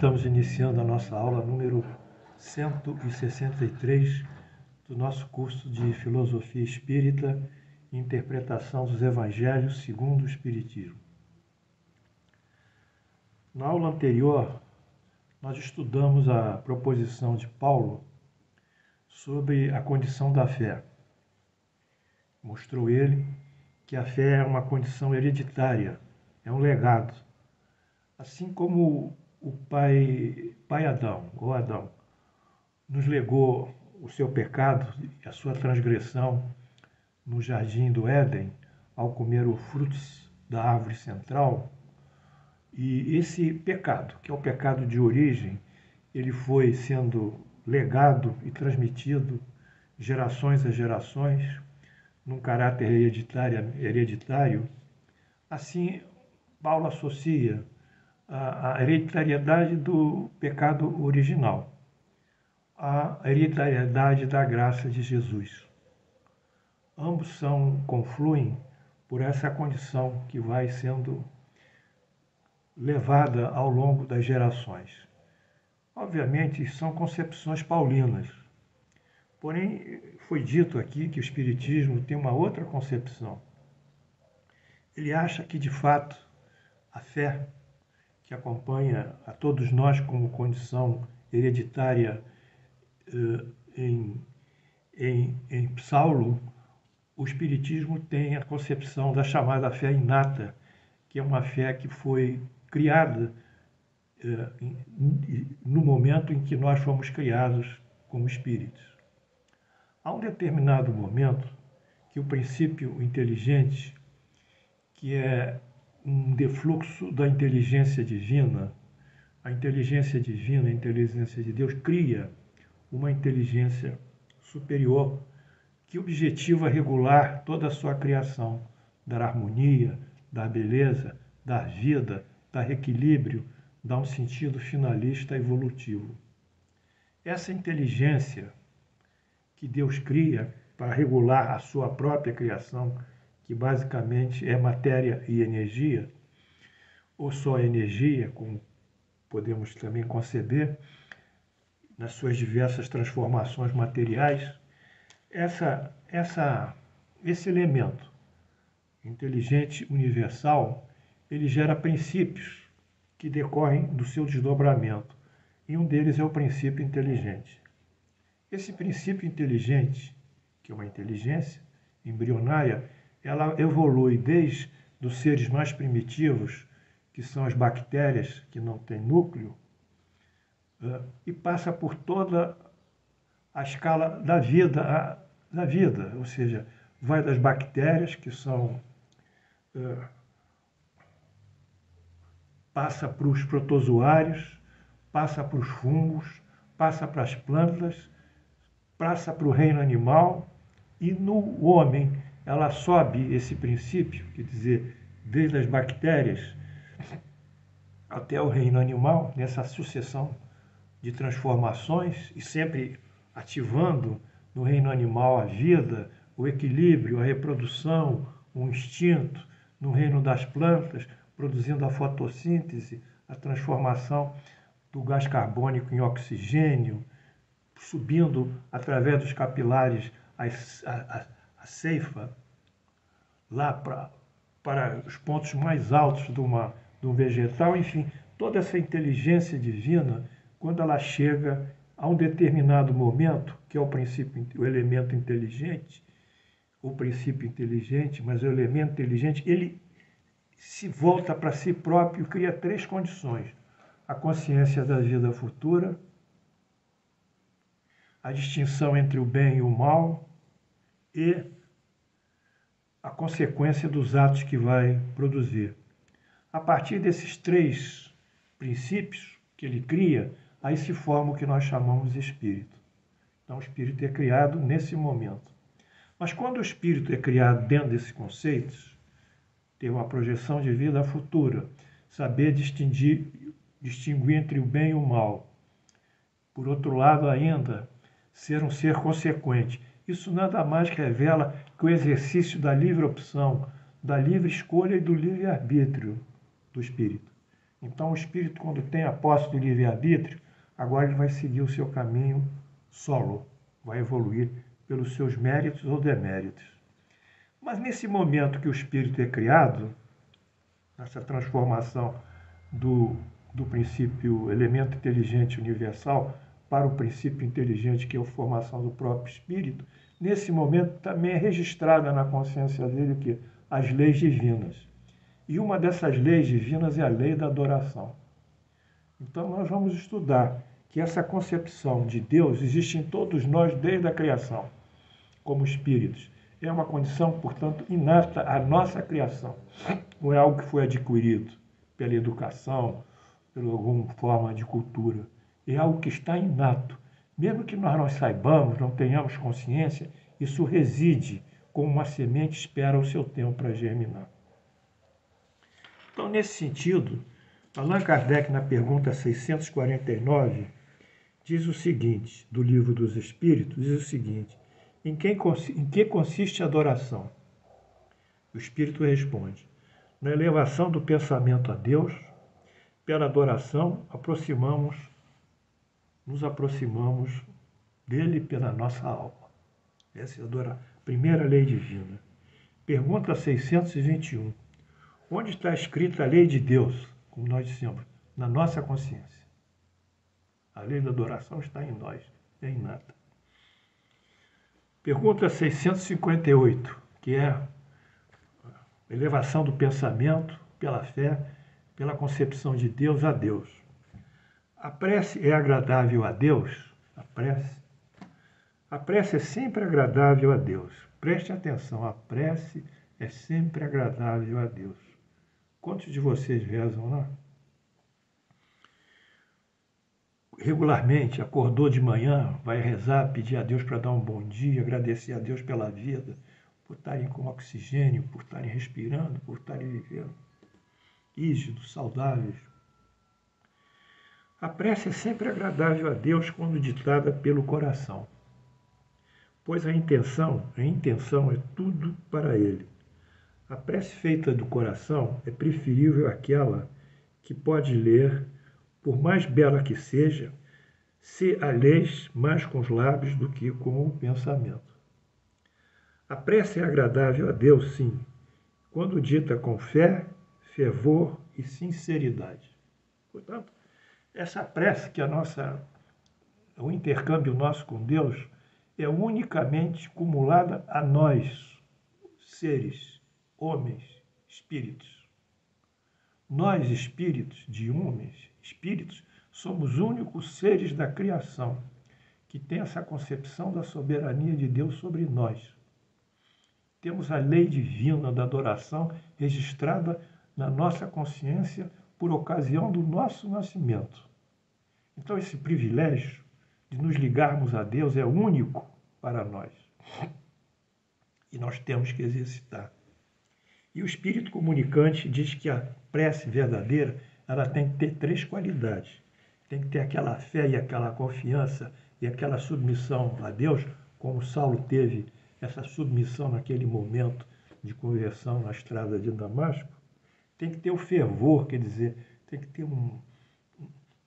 Estamos iniciando a nossa aula número 163 do nosso curso de Filosofia Espírita e Interpretação dos Evangelhos segundo o Espiritismo. Na aula anterior, nós estudamos a proposição de Paulo sobre a condição da fé. Mostrou ele que a fé é uma condição hereditária, é um legado. Assim como o pai Adão, ou Adão, nos legou o seu pecado e a sua transgressão no jardim do Éden, ao comer o fruto da árvore central, e esse pecado, que é o pecado de origem, ele foi sendo legado e transmitido gerações a gerações, num caráter hereditário. Assim, Paulo associa a hereditariedade do pecado original à hereditariedade da graça de Jesus. Ambos confluem por essa condição que vai sendo levada ao longo das gerações. Obviamente, são concepções paulinas. Porém, foi dito aqui que o Espiritismo tem uma outra concepção. Ele acha que, de fato, a fé que acompanha a todos nós como condição hereditária em Saulo, o Espiritismo tem a concepção da chamada fé inata, que é uma fé que foi criada no momento em que nós fomos criados como espíritos. Há um determinado momento que o princípio inteligente, que é um defluxo da inteligência divina, a inteligência divina, a inteligência de Deus, cria uma inteligência superior que objetiva regular toda a sua criação, dar harmonia, dar beleza, dar vida, dar equilíbrio, dar um sentido finalista evolutivo. Essa inteligência que Deus cria para regular a sua própria criação, que basicamente é matéria e energia, ou só energia, como podemos também conceber, nas suas diversas transformações materiais, esse elemento inteligente universal, ele gera princípios que decorrem do seu desdobramento, e um deles é o princípio inteligente. Esse princípio inteligente, que é uma inteligência embrionária, ela evolui desde os seres mais primitivos, que são as bactérias, que não têm núcleo, e passa por toda a escala da vida, ou seja, vai das bactérias, que são passa para os protozoários, passa para os fungos, passa para as plantas, passa para o reino animal, e no homem ela sobe esse princípio, quer dizer, desde as bactérias até o reino animal, nessa sucessão de transformações, e sempre ativando no reino animal a vida, o equilíbrio, a reprodução, o instinto, no reino das plantas, produzindo a fotossíntese, a transformação do gás carbônico em oxigênio, subindo através dos capilares a ceifa lá para os pontos mais altos de um vegetal. Enfim, toda essa inteligência divina, quando ela chega a um determinado momento, que é o elemento inteligente, o princípio inteligente, mas o elemento inteligente, ele se volta para si próprio, cria três condições: a consciência da vida futura, a distinção entre o bem e o mal e a consequência dos atos que vai produzir. A partir desses três princípios que ele cria, aí se forma o que nós chamamos de espírito. Então, o espírito é criado nesse momento. Mas quando o espírito é criado dentro desses conceitos, ter uma projeção de vida futura, saber distinguir entre o bem e o mal. Por outro lado, ainda, ser um ser consequente. Isso nada mais que revela que o exercício da livre opção, da livre escolha e do livre arbítrio do espírito. Então o espírito, quando tem a posse do livre-arbítrio, agora ele vai seguir o seu caminho solo, vai evoluir pelos seus méritos ou deméritos. Mas nesse momento que o espírito é criado, nessa transformação do princípio elemento inteligente universal para o princípio inteligente, que é a formação do próprio espírito, nesse momento também é registrada na consciência dele o quê? As leis divinas. E uma dessas leis divinas é a lei da adoração. Então nós vamos estudar que essa concepção de Deus existe em todos nós desde a criação, como espíritos. É uma condição, portanto, inata à nossa criação. Não é algo que foi adquirido pela educação, por alguma forma de cultura. É algo que está inato. Mesmo que nós não saibamos, não tenhamos consciência, isso reside como uma semente espera o seu tempo para germinar. Então, nesse sentido, Allan Kardec, na pergunta 649, diz o seguinte, do Livro dos Espíritos, diz o seguinte: em que consiste a adoração? O Espírito responde: na elevação do pensamento a Deus. Pela adoração, nos aproximamos dele pela nossa alma. Essa é a primeira lei divina. Pergunta 621. Onde está escrita a lei de Deus? Como nós dissemos, na nossa consciência. A lei da adoração está em nós, é inata. Pergunta 658, que é a elevação do pensamento pela fé, pela concepção de Deus a Deus. A prece é agradável a Deus? A prece é sempre agradável a Deus. Preste atenção, a prece é sempre agradável a Deus. Quantos de vocês rezam lá? Regularmente, acordou de manhã, vai rezar, pedir a Deus para dar um bom dia, agradecer a Deus pela vida, por estarem com oxigênio, por estarem respirando, por estarem vivendo, rígidos, saudáveis. A prece é sempre agradável a Deus quando ditada pelo coração, pois a intenção é tudo para Ele. A prece feita do coração é preferível àquela que pode ler, por mais bela que seja, se a lês mais com os lábios do que com o pensamento. A prece é agradável a Deus, sim, quando dita com fé, fervor e sinceridade. Portanto, essa prece que o intercâmbio nosso com Deus é unicamente cumulada a nós, seres, homens, espíritos. Nós, espíritos de homens, espíritos, somos únicos seres da criação que tem essa concepção da soberania de Deus sobre nós. Temos a lei divina da adoração registrada na nossa consciência por ocasião do nosso nascimento. Então, esse privilégio de nos ligarmos a Deus é único para nós. E nós temos que exercitar. E o Espírito Comunicante diz que a prece verdadeira, ela tem que ter 3 qualidades. Tem que ter aquela fé e aquela confiança e aquela submissão a Deus, como Saulo teve essa submissão naquele momento de conversão na estrada de Damasco. Tem que ter o fervor, quer dizer, tem que ter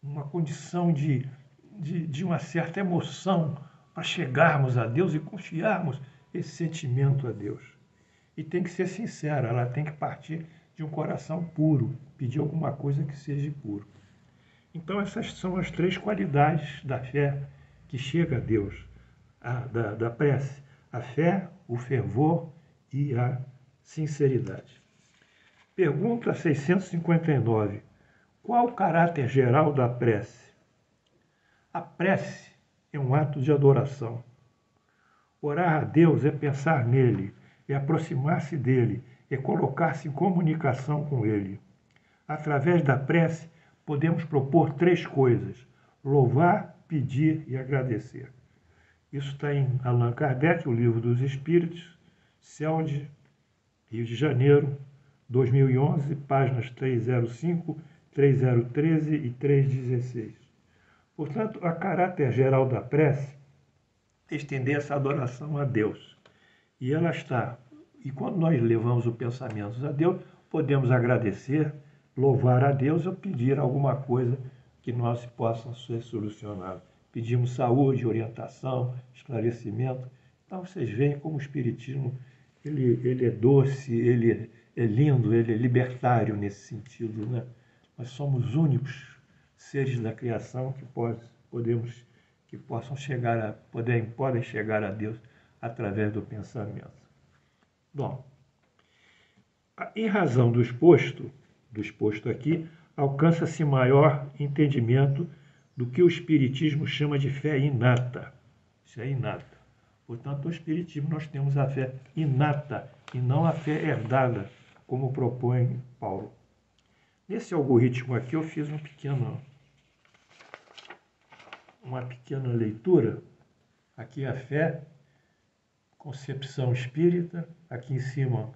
uma condição de uma certa emoção para chegarmos a Deus e confiarmos esse sentimento a Deus. E tem que ser sincera, ela tem que partir de um coração puro, pedir alguma coisa que seja puro. Então essas são as 3 qualidades da fé que chega a Deus, da prece: a fé, o fervor e a sinceridade. Pergunta 659. Qual o caráter geral da prece? A prece é um ato de adoração. Orar a Deus é pensar nele, é aproximar-se dele, é colocar-se em comunicação com ele. Através da prece, podemos propor 3 coisas: louvar, pedir e agradecer. Isso está em Allan Kardec, o Livro dos Espíritos, CELD, Rio de Janeiro, 2011, páginas 305, 3013 e 316. Portanto, a caráter geral da prece é estender essa adoração a Deus. E ela está. E quando nós levamos o pensamento a Deus, podemos agradecer, louvar a Deus ou pedir alguma coisa que nós possa ser solucionada. Pedimos saúde, orientação, esclarecimento. Então vocês veem como o Espiritismo ele é doce, ele é lindo, ele é libertário nesse sentido, né? Nós somos os únicos seres da criação que possam podem chegar a Deus através do pensamento. Bom, em razão do exposto aqui, alcança-se maior entendimento do que o Espiritismo chama de fé inata. Isso é inata. Portanto, no Espiritismo nós temos a fé inata e não a fé herdada, como propõe Paulo. Nesse algoritmo aqui eu fiz uma pequena leitura. Aqui é a fé, concepção espírita. Aqui em cima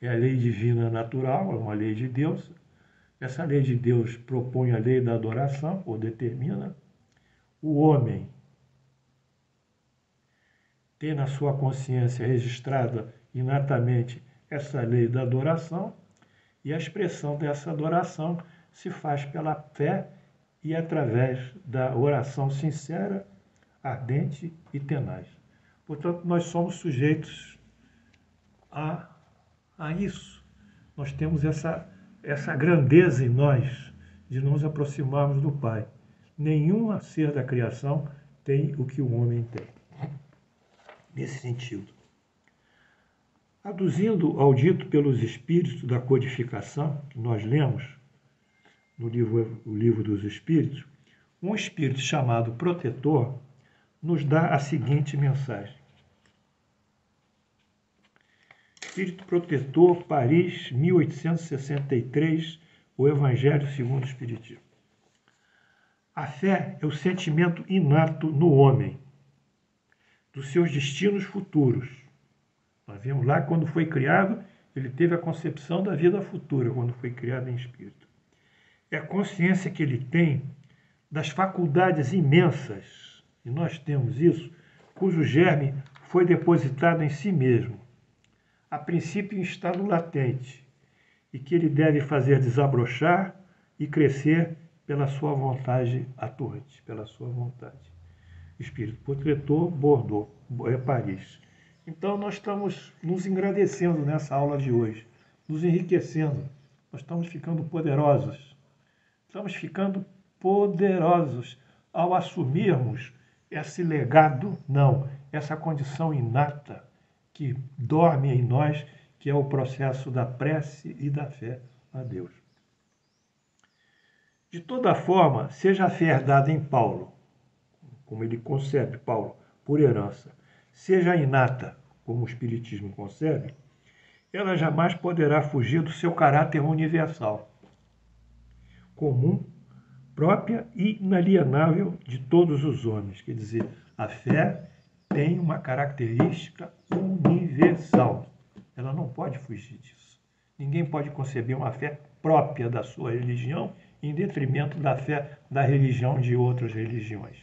é a lei divina natural, é uma lei de Deus. Essa lei de Deus propõe a lei da adoração, ou determina. O homem tem na sua consciência registrada inatamente essa lei da adoração, e a expressão dessa adoração se faz pela fé e através da oração sincera, ardente e tenaz. Portanto, nós somos sujeitos a isso. Nós temos essa grandeza em nós de nos aproximarmos do Pai. Nenhum ser da criação tem o que o homem tem. Nesse sentido. Aduzindo ao dito pelos espíritos da codificação, que nós lemos no livro dos Espíritos, um espírito chamado protetor nos dá a seguinte mensagem. Espírito protetor, Paris, 1863, o Evangelho segundo o Espiritismo. A fé é o sentimento inato no homem, dos seus destinos futuros. Nós vemos lá, quando foi criado, ele teve a concepção da vida futura, quando foi criado em espírito. É a consciência que ele tem das faculdades imensas, e nós temos isso, cujo germe foi depositado em si mesmo, a princípio em estado latente, e que ele deve fazer desabrochar e crescer pela sua vontade atuante, pela sua vontade. Espírito protetor, Bordeaux, Paris. Então, nós estamos nos engrandecendo nessa aula de hoje, nos enriquecendo. Nós estamos ficando poderosos. Estamos ficando poderosos ao assumirmos esse legado, essa condição inata que dorme em nós, que é o processo da prece e da fé a Deus. De toda forma, seja a fé herdada em Paulo, como ele concebe, Paulo, por herança, seja inata, como o Espiritismo concebe, ela jamais poderá fugir do seu caráter universal, comum, própria e inalienável de todos os homens. Quer dizer, a fé tem uma característica universal. Ela não pode fugir disso. Ninguém pode conceber uma fé própria da sua religião em detrimento da fé da religião de outras religiões.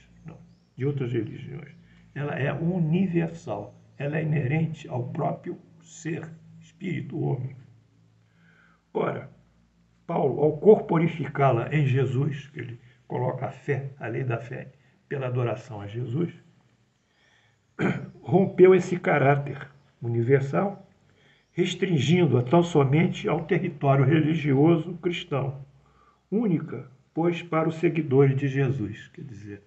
Ela é universal, ela é inerente ao próprio ser, espírito, homem. Ora, Paulo, ao corporificá-la em Jesus, que ele coloca a fé, a lei da fé, pela adoração a Jesus, rompeu esse caráter universal, restringindo-a tão somente ao território religioso cristão, única, pois, para os seguidores de Jesus, quer dizer,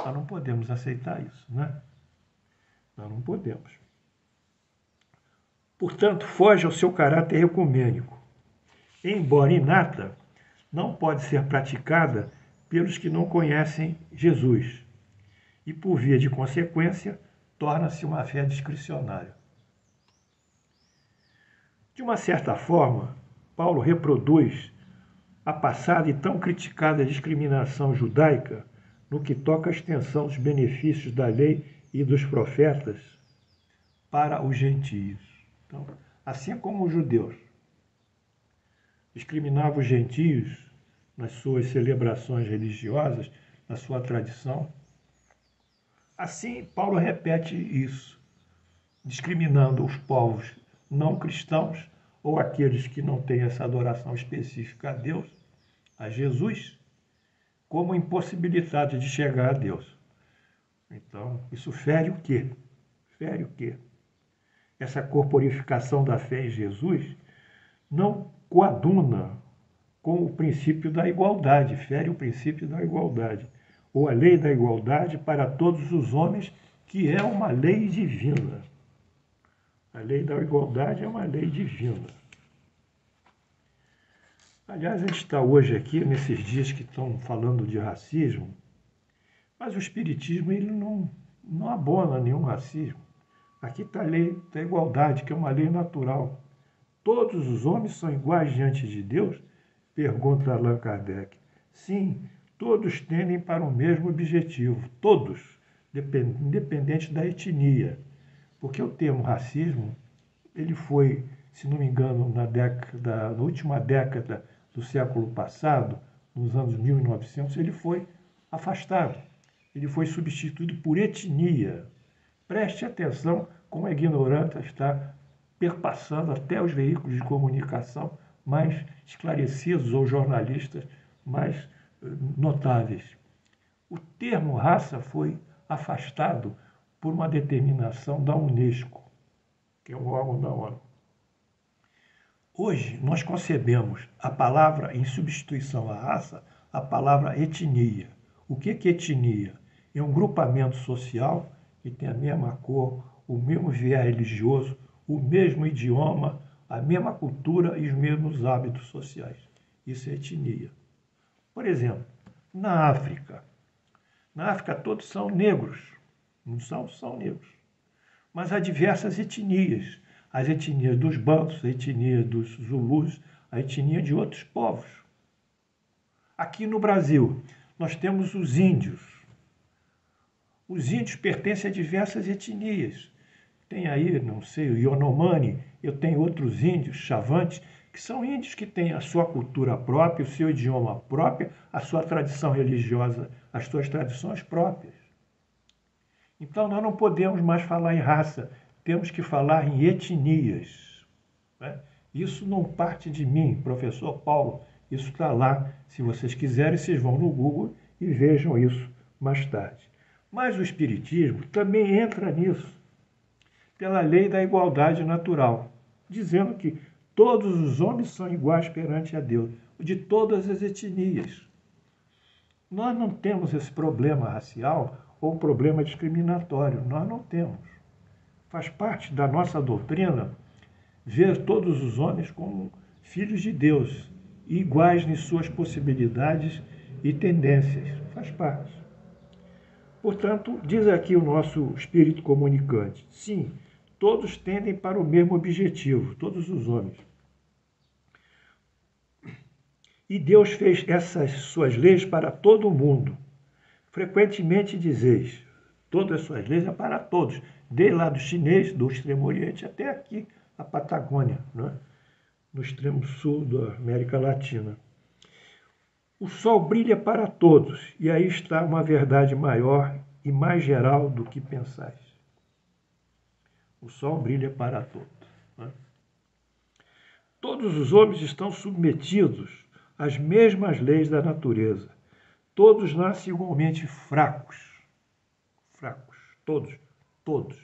nós não podemos aceitar isso, né? Nós não podemos. Portanto, foge ao seu caráter ecumênico. Embora inata, não pode ser praticada pelos que não conhecem Jesus. E, por via de consequência, torna-se uma fé discricionária. De uma certa forma, Paulo reproduz a passada e tão criticada discriminação judaica no que toca à extensão dos benefícios da lei e dos profetas para os gentios. Então, assim como os judeus discriminavam os gentios nas suas celebrações religiosas, na sua tradição, assim Paulo repete isso, discriminando os povos não cristãos ou aqueles que não têm essa adoração específica a Deus, a Jesus, como impossibilidade de chegar a Deus. Então, isso fere o quê? Fere o quê? Essa corporificação da fé em Jesus não coaduna com o princípio da igualdade, fere o princípio da igualdade, ou a lei da igualdade para todos os homens, que é uma lei divina. A lei da igualdade é uma lei divina. Aliás, a gente está hoje aqui, nesses dias que estão falando de racismo, mas o Espiritismo ele não abona nenhum racismo. Aqui está a lei da igualdade, que é uma lei natural. Todos os homens são iguais diante de Deus? Pergunta Allan Kardec. Sim, todos tendem para o mesmo objetivo, todos, independente da etnia. Porque o termo racismo, ele foi, se não me engano, na última década do século passado, nos anos 1900, ele foi afastado. Ele foi substituído por etnia. Preste atenção como a ignorância está perpassando até os veículos de comunicação mais esclarecidos ou jornalistas mais notáveis. O termo raça foi afastado por uma determinação da Unesco, que é um órgão da ONU. Hoje, nós concebemos a palavra, em substituição à raça, a palavra etnia. O que é etnia? É um grupamento social que tem a mesma cor, o mesmo viés religioso, o mesmo idioma, a mesma cultura e os mesmos hábitos sociais. Isso é etnia. Por exemplo, na África todos são negros, não são negros. Mas há diversas etnias. As etnias dos Bantus, a etnia dos Zulus, a etnia de outros povos. Aqui no Brasil, nós temos os índios. Os índios pertencem a diversas etnias. Tem aí, não sei, o Yanomami, eu tenho outros índios, Chavantes, que são índios que têm a sua cultura própria, o seu idioma próprio, a sua tradição religiosa, as suas tradições próprias. Então, nós não podemos mais falar em raça, temos que falar em etnias. Né? Isso não parte de mim, professor Paulo, isso está lá. Se vocês quiserem, vocês vão no Google e vejam isso mais tarde. Mas o Espiritismo também entra nisso, pela lei da igualdade natural, dizendo que todos os homens são iguais perante a Deus, de todas as etnias. Nós não temos esse problema racial ou problema discriminatório, nós não temos. Faz parte da nossa doutrina ver todos os homens como filhos de Deus, iguais em suas possibilidades e tendências. Faz parte. Portanto, diz aqui o nosso espírito comunicante, sim, todos tendem para o mesmo objetivo, todos os homens. E Deus fez essas suas leis para todo o mundo. Frequentemente dizeis, todas as suas leis é para todos, desde lá do chinês, do Extremo Oriente, até aqui, a Patagônia, né? No extremo sul da América Latina. O sol brilha para todos, e aí está uma verdade maior e mais geral do que pensais. O sol brilha para todos. Né? Todos os homens estão submetidos às mesmas leis da natureza. Todos nascem igualmente fracos. Fracos. Todos.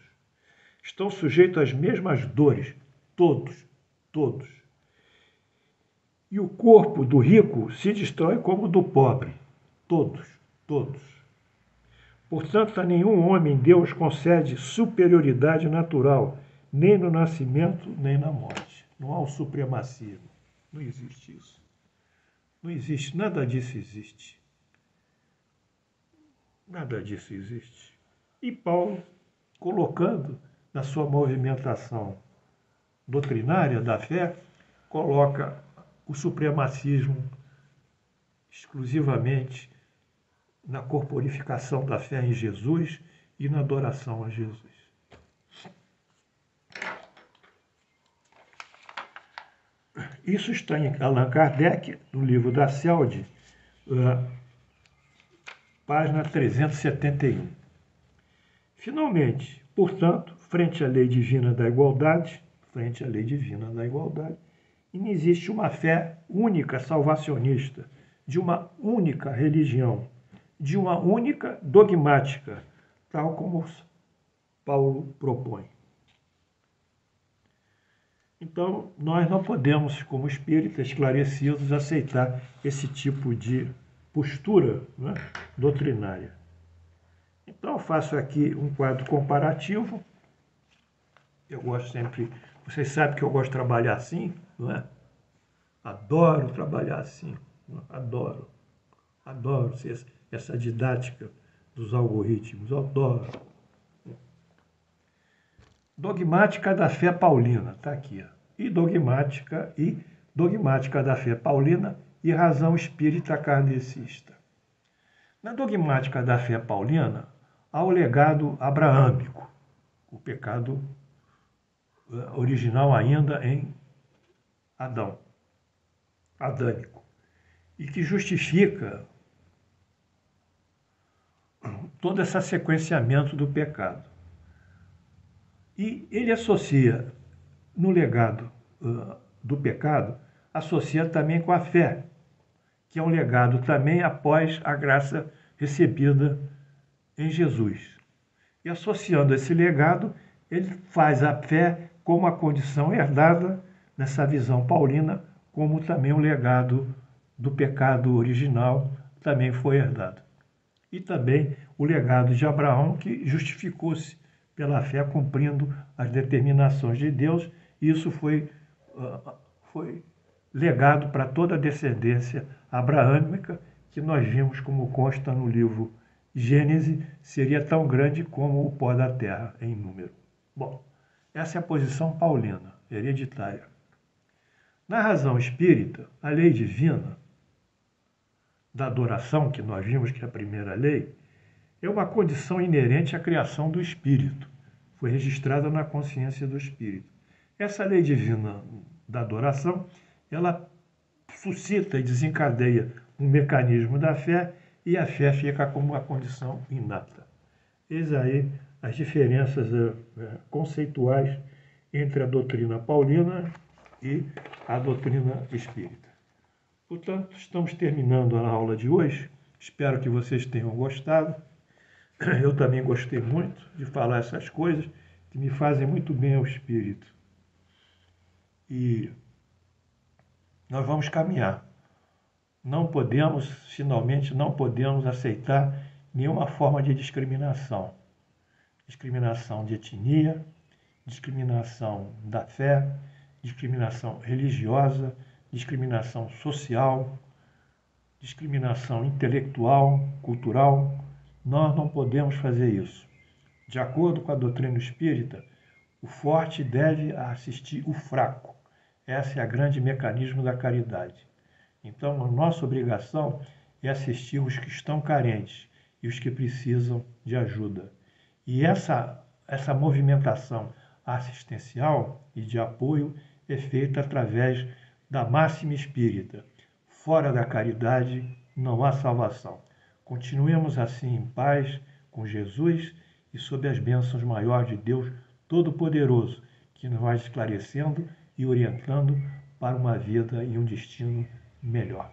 Estão sujeitos às mesmas dores. Todos. E o corpo do rico se destrói como o do pobre. Todos. Portanto, a nenhum homem Deus concede superioridade natural, nem no nascimento, nem na morte. Não há o supremacismo. Não existe isso. Não existe, nada disso existe. Nada disso existe. E Paulo, colocando na sua movimentação doutrinária da fé, coloca o supremacismo exclusivamente na corporificação da fé em Jesus e na adoração a Jesus. Isso está em Allan Kardec, no livro da CELD, página 371. Finalmente, portanto, frente à lei divina da igualdade, e não existe uma fé única salvacionista, de uma única religião, de uma única dogmática, tal como Paulo propõe. Então, nós não podemos, como espíritas esclarecidos, aceitar esse tipo de postura, né, doutrinária. Então, eu faço aqui um quadro comparativo. Eu gosto sempre, vocês sabem que eu gosto de trabalhar assim, não é? Adoro trabalhar assim, adoro essa didática dos algoritmos, adoro. Dogmática da fé paulina, está aqui. E dogmática da fé paulina e razão espírita kardecista. Na dogmática da fé paulina, há o legado abraâmico, o pecado original ainda em Adão, adâmico, e que justifica todo esse sequenciamento do pecado. E ele associa, no legado do pecado, associa também com a fé, que é um legado também após a graça recebida em Jesus. E associando esse legado, ele faz a fé como a condição herdada nessa visão paulina, como também o legado do pecado original também foi herdado. E também o legado de Abraão, que justificou-se pela fé, cumprindo as determinações de Deus, e isso foi legado para toda a descendência abraâmica, que nós vimos, como consta no livro Gênesis, seria tão grande como o pó da terra em número. Bom, essa é a posição paulina, hereditária. Na razão espírita, a lei divina da adoração, que nós vimos que é a primeira lei, é uma condição inerente à criação do espírito. Foi registrada na consciência do espírito. Essa lei divina da adoração, ela suscita e desencadeia um mecanismo da fé, e a fé fica como uma condição inata. Eis aí as diferenças conceituais entre a doutrina paulina e a doutrina espírita. Portanto, estamos terminando a aula de hoje. Espero que vocês tenham gostado. Eu também gostei muito de falar essas coisas que me fazem muito bem ao espírito. E nós vamos caminhar. Finalmente, não podemos aceitar nenhuma forma de discriminação. Discriminação de etnia, discriminação da fé, discriminação religiosa, discriminação social, discriminação intelectual, cultural. Nós não podemos fazer isso. De acordo com a doutrina espírita, o forte deve assistir o fraco. Esse é o grande mecanismo da caridade. Então, a nossa obrigação é assistir os que estão carentes e os que precisam de ajuda. E essa movimentação assistencial e de apoio é feita através da máxima espírita. Fora da caridade não há salvação. Continuemos assim em paz com Jesus e sob as bênçãos maiores de Deus Todo-Poderoso, que nos vai esclarecendo e orientando para uma vida e um destino melhor.